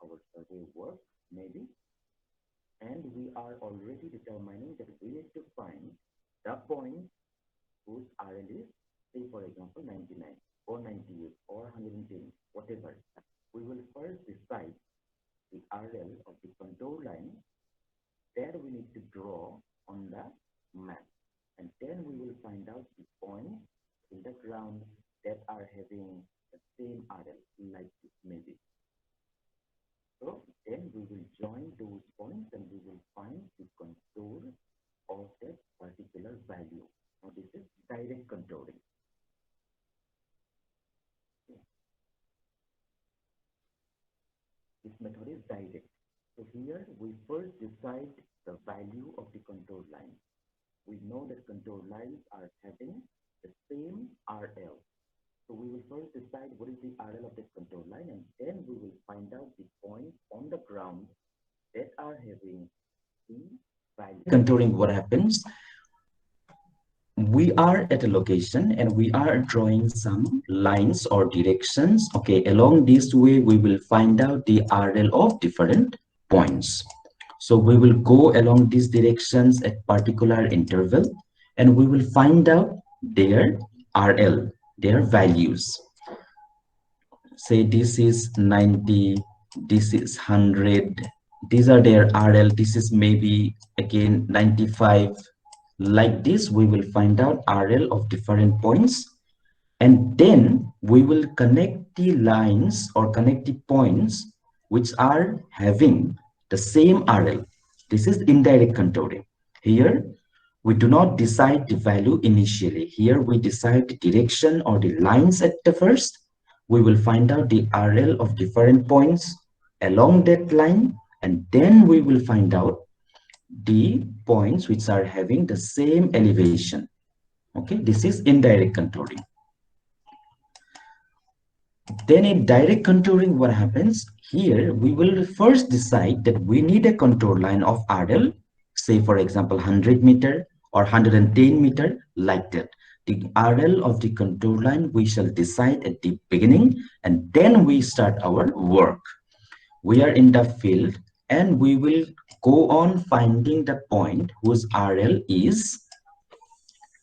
our survey work, maybe. And we are already determining that we need to find the point whose RL is, say for example, 99 or 98 or 110, whatever. We will first decide the RL of the contour line that we need to draw on the map. And then we will find out the points in the ground that are having the same RL, like this maybe. So then we will join those points and we will find the contour of that particular value. Now this is direct contouring. This method is direct. So here we first decide the value of the contour line. We know that contour lines are having the same RL. So we will first decide what is the RL of that contour line, and then we will find out the points on the ground that are having the value. Contouring, what happens? We are at a location and we are drawing some lines or directions. Okay, along this way, we will find out the RL of different points. So we will go along these directions at particular interval and we will find out their RL, their values. Say this is 90, this is 100, these are their RL, this is maybe again 95. Like this, we will find out RL of different points, and then we will connect the lines or connect the points which are having the same RL. This is indirect contouring. Here, we do not decide the value initially. Here, we decide the direction or the lines at the first. We will find out the RL of different points along that line, and then we will find out the points which are having the same elevation. Okay, this is indirect contouring. Then in direct contouring, what happens? Here, we will first decide that we need a contour line of RL, say for example, 100 meter or 110 meter, like that. The RL of the contour line, we shall decide at the beginning, and then we start our work. We are in the field and we will go on finding the point whose RL is,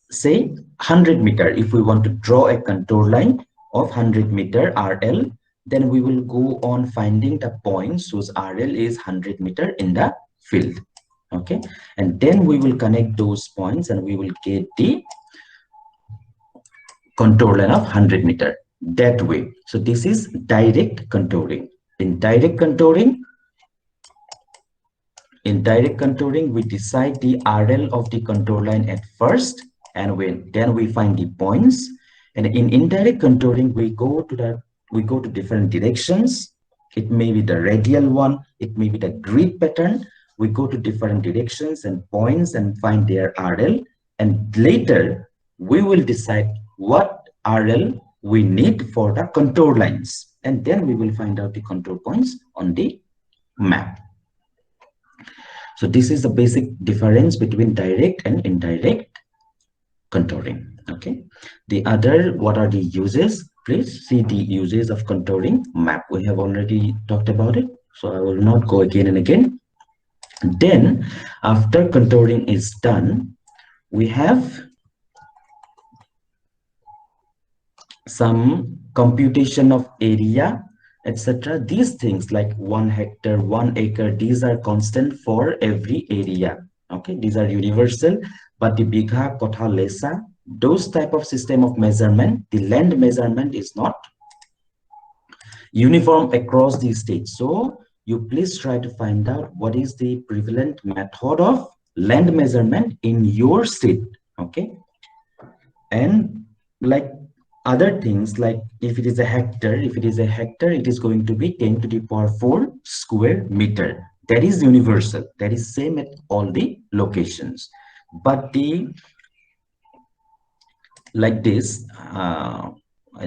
say, 100 meter. If we want to draw a contour line of 100 meter RL, then we will go on finding the points whose RL is 100 meter in the field. Okay, and then we will connect those points and we will get the contour line of 100 meter that way. So this is direct contouring. In direct contouring, we decide the RL of the contour line at first, and then we find the points. And in indirect contouring, we go to different directions. It may be the radial one, it may be the grid pattern. We go to different directions and points and find their RL, and later we will decide what RL we need for the contour lines, and then we will find out the contour points on the map. So this is the basic difference between direct and indirect contouring. Okay, the other, what are the uses? Please see the uses of contouring map. We have already talked about it, so I will not go again and again. Then after contouring is done, we have some computation of area, etc. These things like 1 hectare, 1 acre, these are constant for every area. Okay, these are universal, but the bigha, kotha, lesa, those type of system of measurement, the land measurement is not uniform across the states. So you please try to find out what is the prevalent method of land measurement in your state. Okay, and like other things, like if it is a hectare, it is going to be 10 to the power 4 square meter. That is universal, that is same at all the locations. But the like this, I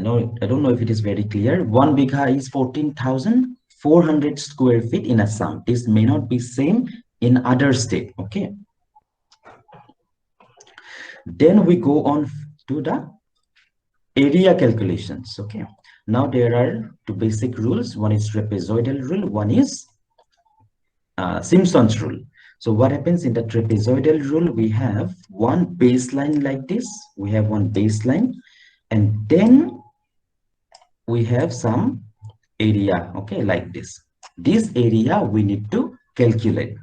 don't know if it is very clear. 1 bigha is 14,400 square feet in Assam. This may not be same in other state. Okay, then we go on to the area calculations. Okay, Now there are two basic rules. One is trapezoidal rule, one is Simpson's rule. So what happens in the trapezoidal rule? We have one baseline like this. We have one baseline, and then we have some area, okay, like this. This area we need to calculate.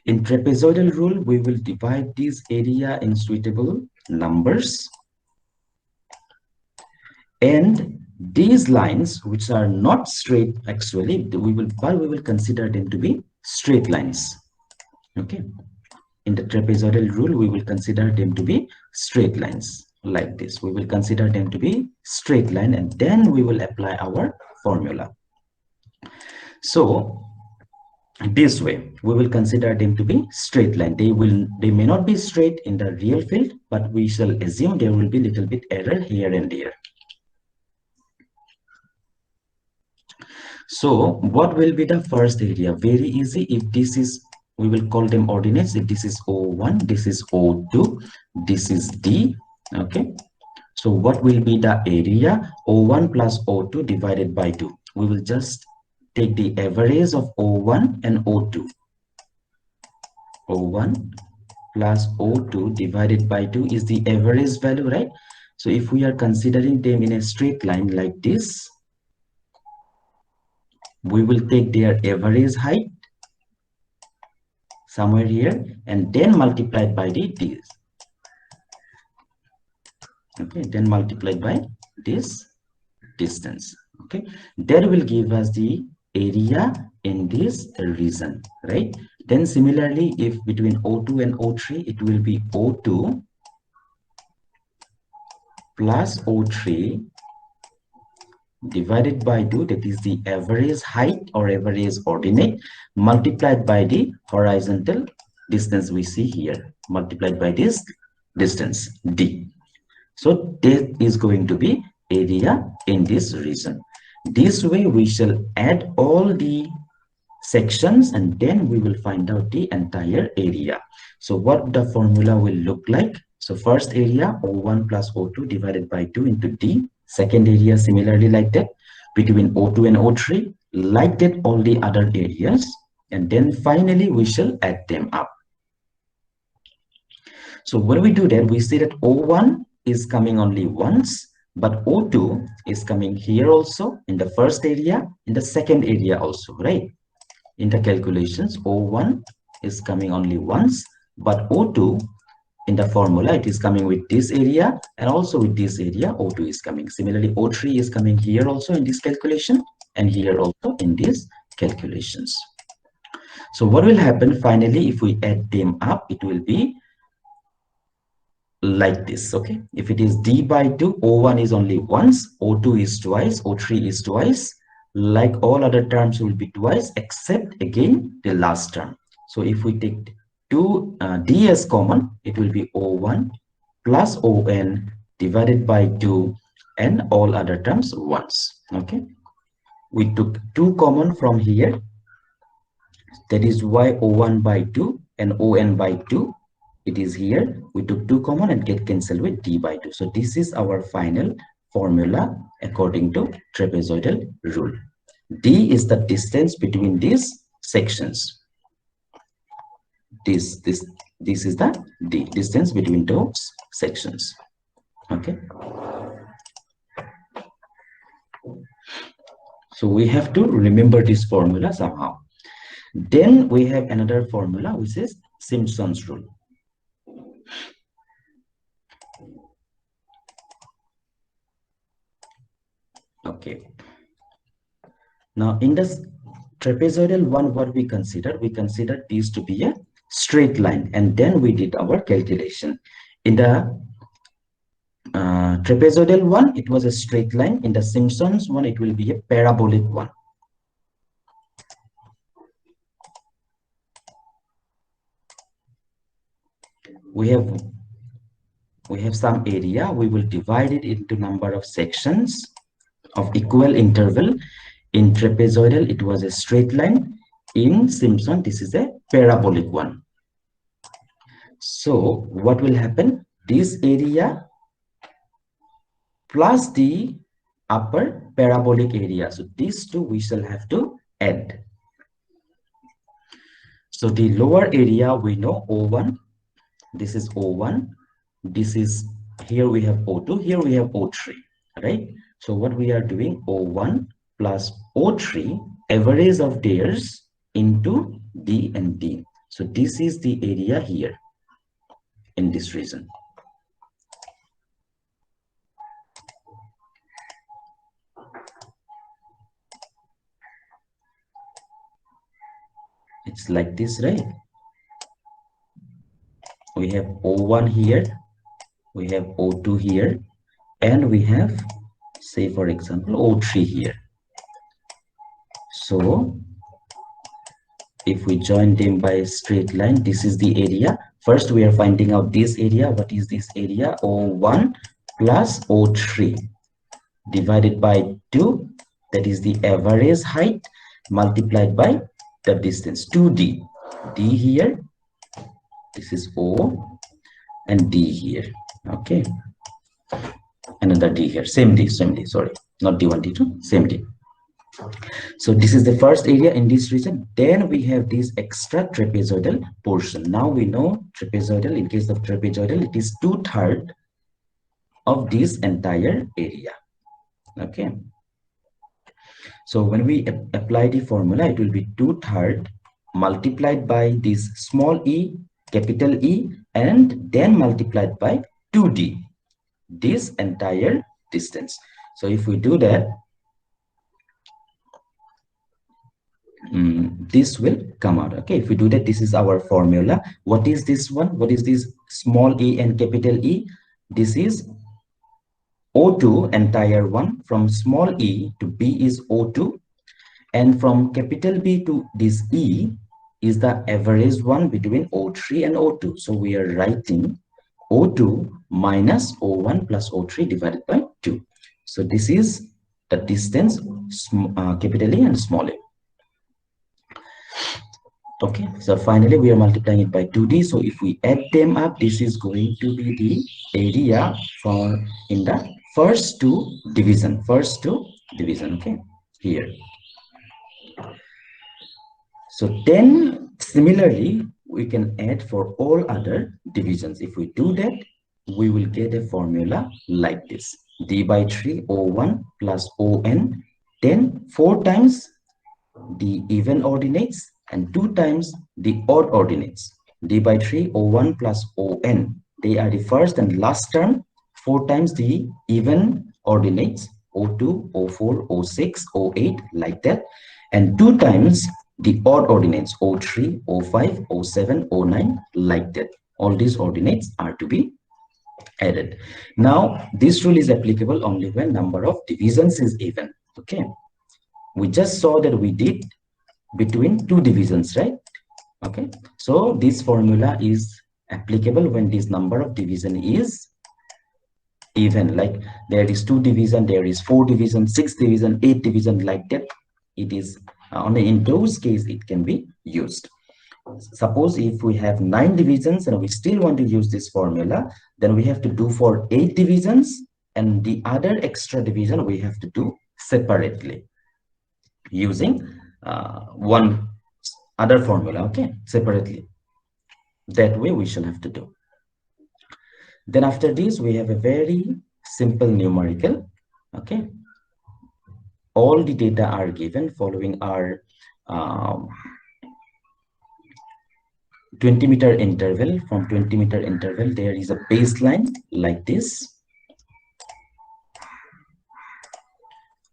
In trapezoidal rule, we will divide this area in suitable numbers, and these lines which are not straight, actually we will consider them to be straight lines. Okay, in the trapezoidal rule we will consider them to be straight lines like this. We will consider them to be straight line, and then we will apply our formula. So this way we will consider them to be straight line. They may not be straight in the real field, but we shall assume there will be little bit error here and there. So what will be the first area? Very easy. If this is, we will call them ordinates. If this is O1, this is O2, this is D. Okay, so what will be the area? O1 plus O2 divided by 2. We will just take the average of O1 and O2. O1 plus O2 divided by 2 is the average value, right? So if we are considering them in a straight line like this, we will take their average height somewhere here and then multiplied by the this. Okay, then multiplied by this distance. Okay, that will give us the area in this region, right? Then similarly, if between O2 and O3, it will be O2 plus O3 divided by 2, that is the average height or average ordinate, multiplied by the horizontal distance we see here, multiplied by this distance D. So that is going to be area in this region. This way we shall add all the sections and then we will find out the entire area. So what the formula will look like? So first area O1 plus O2 divided by 2 into D. Second area similarly like that between O2 and O3, like that all the other areas, and then finally we shall add them up. So when we do that, we see that O1 is coming only once, but O2 is coming here also in the first area, in the second area also, right? In the calculations, O1 is coming only once, but O2 in the formula, it is coming with this area and also with this area, O2 is coming. Similarly, O3 is coming here also in this calculation and here also in these calculations. So what will happen finally if we add them up? It will be like this. Okay, if it is D by 2, O1 is only once, O2 is twice, O3 is twice, like all other terms will be twice except again the last term. So if we take D as common, it will be O1 plus On divided by 2 and all other terms once. Okay, we took 2 common from here, that is why O1 by 2 and On by 2, it is here. We took 2 common and get cancelled with D by 2. So this is our final formula according to trapezoidal rule. D is the distance between these sections. This is the D, distance between those sections. Okay, so we have to remember this formula somehow. Then we have another formula which is Simpson's rule. Okay, now in this trapezoidal one, what we considered these to be a straight line, and then we did our calculation. In the trapezoidal one, it was a straight line. In the Simpsons one, it will be a parabolic one. We have some area. We will divide it into number of sections of equal interval. In trapezoidal, it was a straight line. In Simpson, this is a parabolic one. So what will happen? This area plus the upper parabolic area. So these two we shall have to add. So the lower area we know O1, this is O1, this is, here we have O2, here we have O3, right? So what we are doing, O1 plus O3, average of theirs into D and D. So this is the area here in this region. It's like this, right? We have O1 here, we have O2 here, and we have, say for example, O3 here. So if we join them by a straight line, this is the area. First we are finding out this area. What is this area? O1 plus O3 divided by 2, that is the average height, multiplied by the distance, 2D. D here, this is O, and D here. Okay, another D here, same D, sorry, not D1, D2, same D. So this is the first area in this region. Then we have this extra trapezoidal portion. Now we know trapezoidal, in case of trapezoidal, it is 2/3 of this entire area. Okay. So when we apply the formula, it will be 2/3 multiplied by this small e, capital E, and then multiplied by 2D, this entire distance. So if we do that, this will come out. Okay, if we do that, this is our formula. What is this one? What is this small e and capital E? This is O2 entire one. From small e to B is O2, and from capital B to this E is the average one between O3 and O2. So we are writing O2 minus O1 plus O3 divided by 2. So this is the distance, capital E and small a. Okay, so finally we are multiplying it by 2D. So if we add them up, this is going to be the area for in the first two division, okay, here. So then similarly, we can add for all other divisions. If we do that, we will get a formula like this: D by 3 O1 plus ON, then 4 times the even ordinates and 2 times the odd ordinates. D by 3 O1 plus ON, they are the first and last term. 4 times the even ordinates, O2, O4, O6, O8, like that, and 2 times the odd ordinates, O3, O5, O7, O9, like that. All these ordinates are to be added. Now this rule is applicable only when number of divisions is even. Okay, we just saw that we did between two divisions, right? Okay, so this formula is applicable when this number of division is even, like there is 2 division, there is 4 division, 6 division, 8 division, like that. It is only in those cases it can be used. Suppose if we have 9 divisions and we still want to use this formula, then we have to do for 8 divisions, and the other extra division we have to do separately using one other formula, okay, separately. That way we shall have to do. Then after this, we have a very simple numerical, okay. All the data are given following our 20-meter interval. From 20-meter interval, there is a baseline like this.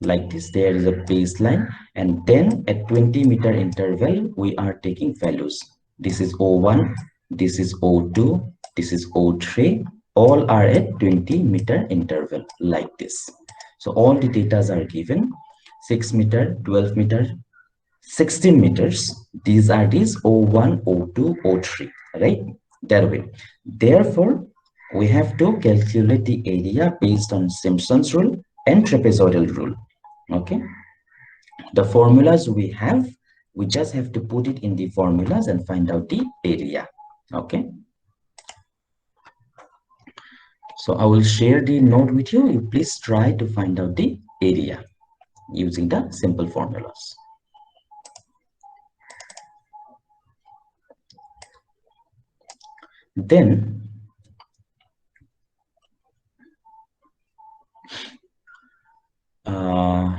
Like this, there is a baseline, and then at 20-meter interval, we are taking values. This is O1, this is O2, this is O3. All are at 20-meter interval like this. So all the data are given: 6 meter, 12 meter, 16 meters. These are these O1, O2, O3, right? That way. Therefore, we have to calculate the area based on Simpson's rule and trapezoidal rule. Okay, the formulas we have, we just have to put it in the formulas and find out the area. Okay, so I will share the note with you. You please try to find out the area using the simple formulas. Then uh,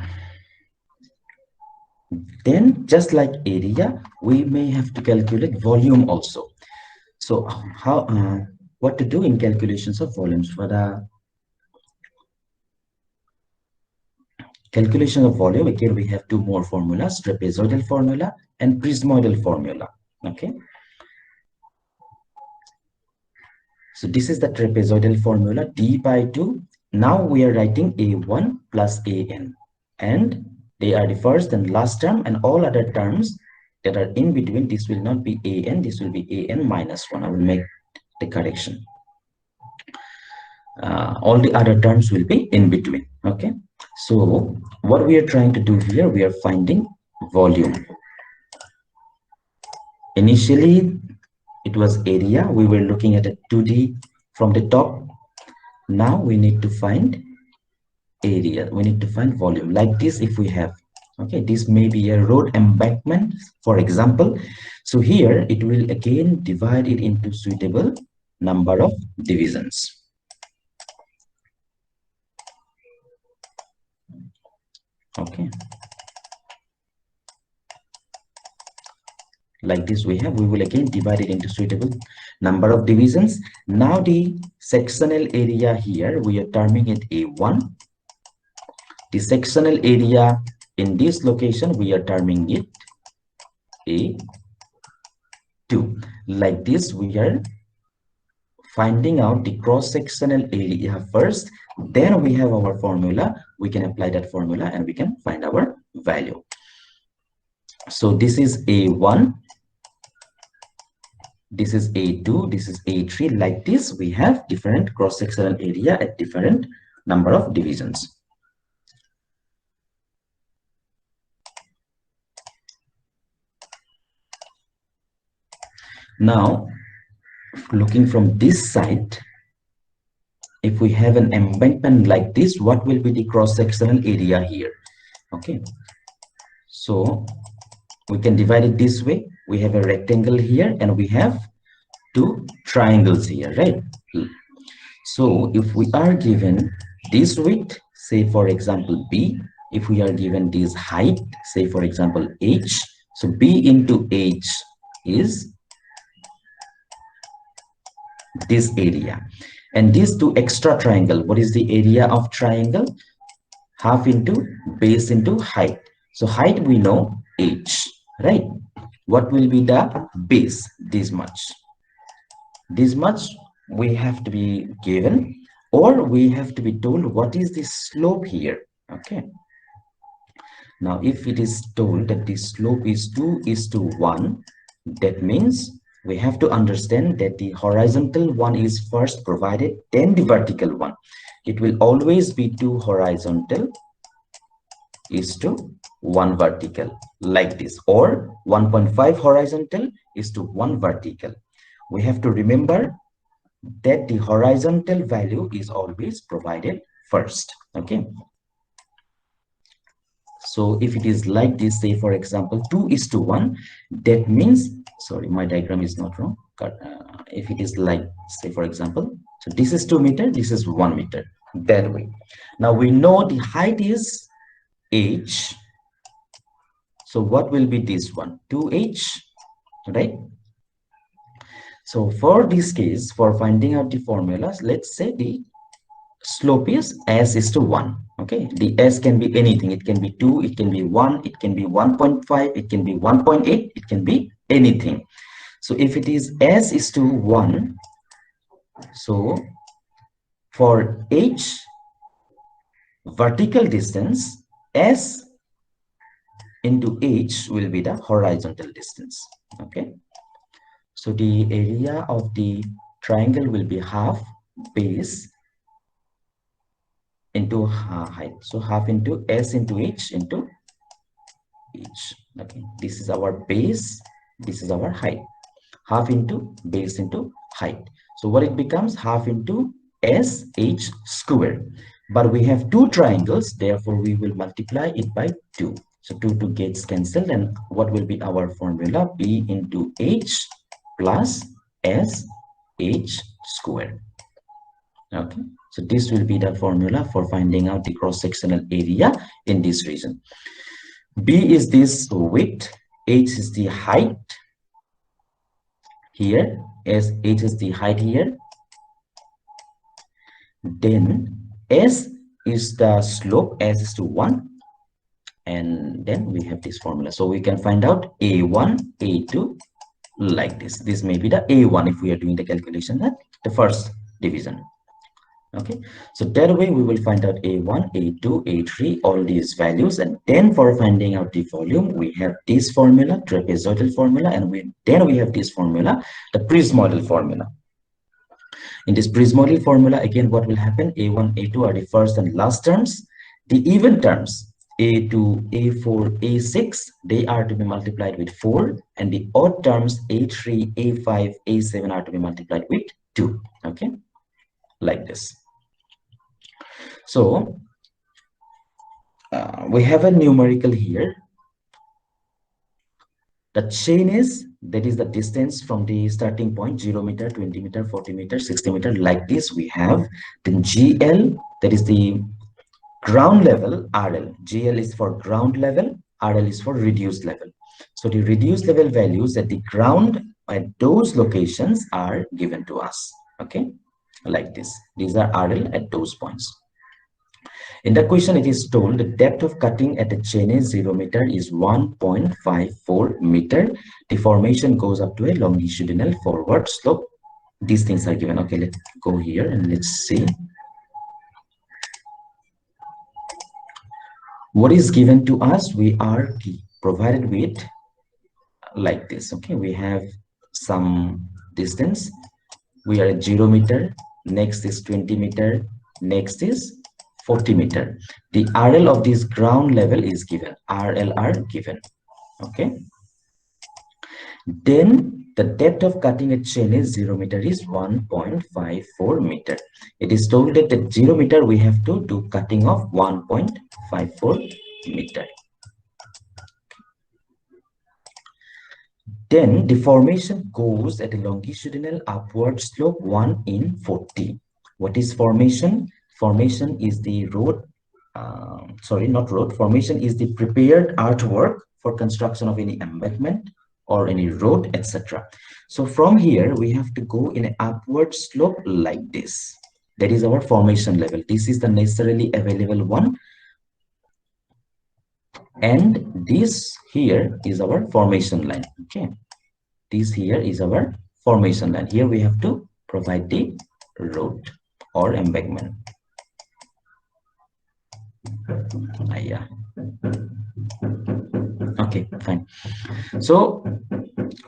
just like area, we may have to calculate volume also. So how what to do in calculations of volumes? For the calculation of volume, again we have two more formulas: trapezoidal formula and prismoidal formula. Okay, so this is the trapezoidal formula, d by 2. Now we are writing a1 plus an, and they are the first and last term, and all other terms that are in between, this will not be an, this will be an minus 1. I will make the correction. All the other terms will be in between. Okay, so what we are trying to do here, we are finding volume. Initially it was area, we were looking at a 2D from the top. Now we need to find area, we need to find volume. Like this, if we have, okay, this may be a road embankment, for example. So here it will again divide it into suitable number of divisions. Okay, like this we will again divide it into suitable number of divisions. Now the sectional area here, we are terming it a1. The sectional area in this location, we are terming it a2. Like this, we are finding out the cross-sectional area first, then we have our formula. We can apply that formula and we can find our value. So this is a1, this is a2, this is a3. Like this, we have different cross-sectional area at different number of divisions. Now, looking from this side, if we have an embankment like this, what will be the cross-sectional area here? Okay, so we can divide it this way. We have a rectangle here and we have two triangles here, right? So if we are given this width, say for example b, if we are given this height, say for example h, so b into h is this area, and these two extra triangle, what is the area of triangle? Half into base into height. So height we know h, right? What will be the base? This much we have to be given, or we have to be told what is the slope here. Okay, now if it is told that the slope is 2:1, that means we have to understand that the horizontal one is first provided, then the vertical one. It will always be 2 horizontal is to 1 vertical, like this, or 1.5 horizontal is to 1 vertical. We have to remember that the horizontal value is always provided first. Okay, so if it is like this, say for example 2:1, that means, sorry, my diagram is not wrong. If it is like, say for example, so this is 2 meter, this is 1 meter, that way. Now we know the height is h, so what will be this one? 2h, right? So for this case, for finding out the formulas, let's say the slope is s:1. Okay, the s can be anything. It can be 2, it can be 1, it can be 1.5, it can be 1.8, it can be anything. So if it is s:1, so for h vertical distance, s into h will be the horizontal distance. Okay, so the area of the triangle will be half base into height, so half into s into h into h. Okay, this is our base, this is our height, half into base into height. So what it becomes, half into s h square. but we have two triangles, therefore we will multiply it by 2. So 2 gets cancelled, and what will be our formula? B into H plus S H square. Okay, so this will be the formula for finding out the cross-sectional area in this region. B is this width, H is the height here, as H is the height here. Then S is the slope, S is to 1, and then we have this formula. So we can find out A1, A2 like this. This may be the A1 if we are doing the calculation at the first division. Okay, so that way we will find out A1, A2, A3, all these values, and then for finding out the volume, we have this formula, trapezoidal formula, and then we have this formula, the prismoidal formula. In this prismoidal formula, again, what will happen? A1, A2 are the first and last terms. The even terms, A2, A4, A6, they are to be multiplied with 4, and the odd terms, A3, A5, A7 are to be multiplied with 2. Okay, like this. So we have a numerical here. The chain is, that is the distance from the starting point, 0 meter, 20 meter, 40 meter, 60 meter, like this we have. Then GL, that is the ground level, RL. GL is for ground level, RL is for reduced level. So the reduced level values at the ground at those locations are given to us. Okay, like this. These are RL at those points. In the question, it is told the depth of cutting at the chain is 0 meter is 1.54 meter. The formation goes up to a longitudinal forward slope. These things are given. Okay, let's go here and let's see. What is given to us? We are provided with like this. Okay, we have some distance. We are at 0 meter. Next is 20 meter. Next is 40 meter. The RL of this ground level is given. RL are given. Okay. Then the depth of cutting a chain is 0 meter is 1.54 meter. It is told that at 0 meter we have to do cutting of 1.54 meter. Then the formation goes at a longitudinal upward slope 1 in 40. What is formation? Formation is the road, not road. Formation is the prepared earthwork for construction of any embankment or any road, etc. So from here, we have to go in an upward slope like this. That is our formation level. This is the necessarily available one. And this here is our formation line. Okay. This here is our formation line. Here we have to provide the road or embankment. Yeah. Okay, fine. So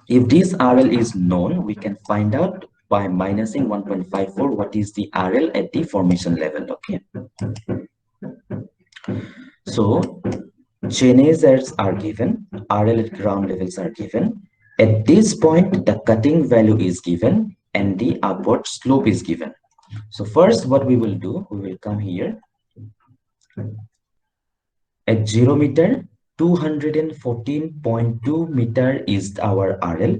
if this RL is known, we can find out by minusing 1.54 what is the RL at the formation level. Okay. So chainazers are given, RL at ground levels are given. At this point, the cutting value is given and the upward slope is given. So first, what we will do, we will come here. At 0 meter, 214.2 meter is our RL.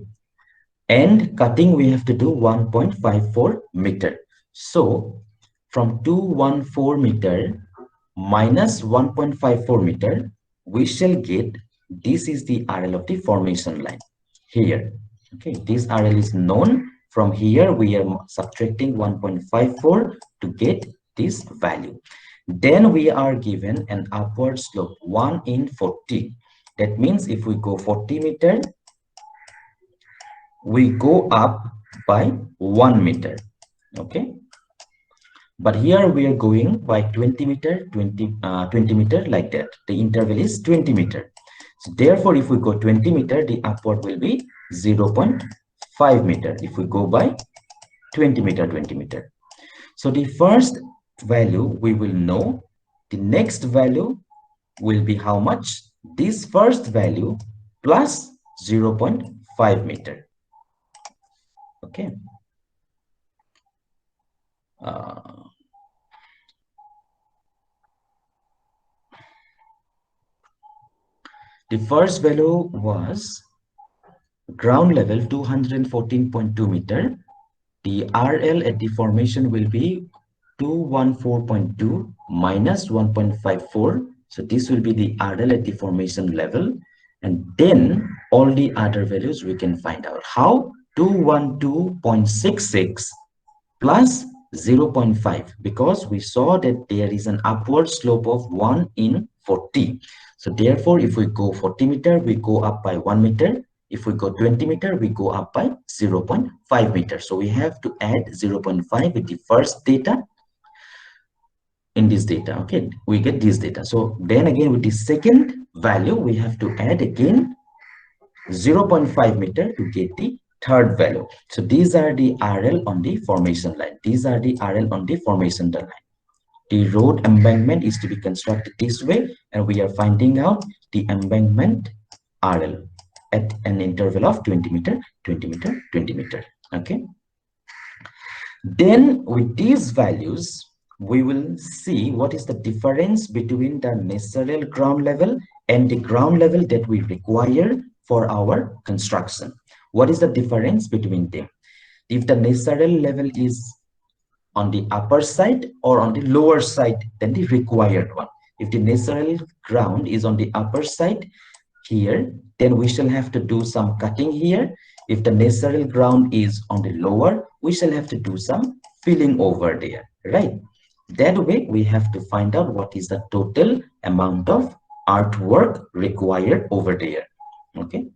And cutting, we have to do 1.54 meter. So from 214 meter minus 1.54 meter, we shall get, this is the RL of the formation line here. Okay, this RL is known. From here, we are subtracting 1.54 to get this value. Then we are given an upward slope 1 in 40. That means if we go 40 meter, we go up by 1 meter. Okay. But here we are going by 20 meter, 20 meter like that. The interval is 20 meter. So therefore, if we go 20 meter, the upward will be 0.5 meter. If we go by 20 meter, 20 meter. So the first value we will know. The next value will be how much? This first value plus 0.5 meter. Okay. The first value was ground level 214.2 meter. The RL at the formation will be 214.2 minus 1.54. So this will be the RL at the formation level. And then all the other values we can find out. How? 212.66 plus 0.5, because we saw that there is an upward slope of 1 in 40. So therefore, if we go 40 meter, we go up by 1 meter. If we go 20 meter, we go up by 0.5 meter. So we have to add 0.5 with the first data in this data. Okay, we get this data. So then again with the second value, we have to add again 0.5 meter to get the third value. So these are the RL on the formation line. These are the RL on the formation line. The road embankment is to be constructed this way, and we are finding out the embankment RL at an interval of 20 meter, 20 meter, 20 meter. Okay. Then with these values, we will see what is the difference between the natural ground level and the ground level that we require for our construction. What is the difference between them? If the natural level is on the upper side or on the lower side than the required one. If the natural ground is on the upper side here, then we shall have to do some cutting here. If the natural ground is on the lower, we shall have to do some filling over there, right? That way, we have to find out what is the total amount of artwork required over there. Okay.